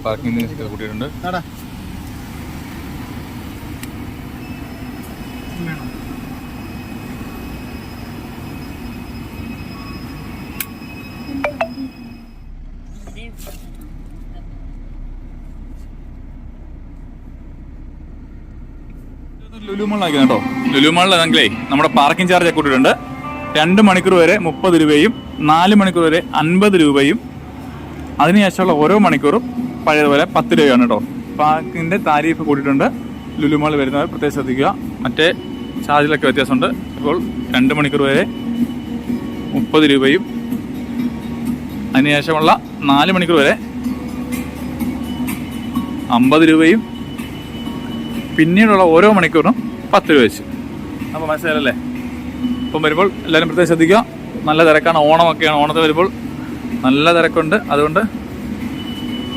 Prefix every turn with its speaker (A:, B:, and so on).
A: Parking കൂട്ടിയിട്ടുണ്ട്. ലുലു മാളിലാക്കി കേട്ടോ. ലുലു മാളിലാണെങ്കിലേ നമ്മുടെ പാർക്കിംഗ് ചാർജ് ഒക്കെ കൂട്ടിയിട്ടുണ്ട്. 2 മണിക്കൂർ വരെ 30 രൂപയും 4 മണിക്കൂർ വരെ 50 രൂപയും അതിനുശേഷമുള്ള ഓരോ മണിക്കൂറും പഴയതുപോലെ 10 രൂപയാണ് കേട്ടോ. പാർക്കിങ്ങിന്റെ താരീഫ് കൂട്ടിയിട്ടുണ്ട്. ലുലു മാളിൽ വരുന്നവർ പ്രത്യേകം ശ്രദ്ധിക്കുക. മറ്റേ ചാർജിലൊക്കെ വ്യത്യാസമുണ്ട്. ഇപ്പോൾ 2 മണിക്കൂർ വരെ 30 രൂപയും അതിനുശേഷമുള്ള 4 മണിക്കൂർ വരെ 50 രൂപയും പിന്നീടുള്ള ഓരോ മണിക്കൂറിനും 10 രൂപ വെച്ച്. അപ്പോൾ മനസ്സിലായല്ലേ? ഇപ്പം വരുമ്പോൾ എല്ലാവരും പ്രത്യേകം ശ്രദ്ധിക്കുക. നല്ല തിരക്കാണ്. ഓണമൊക്കെയാണ്. ഓണത്തിൽ വരുമ്പോൾ നല്ല തിരക്കുണ്ട്. അതുകൊണ്ട്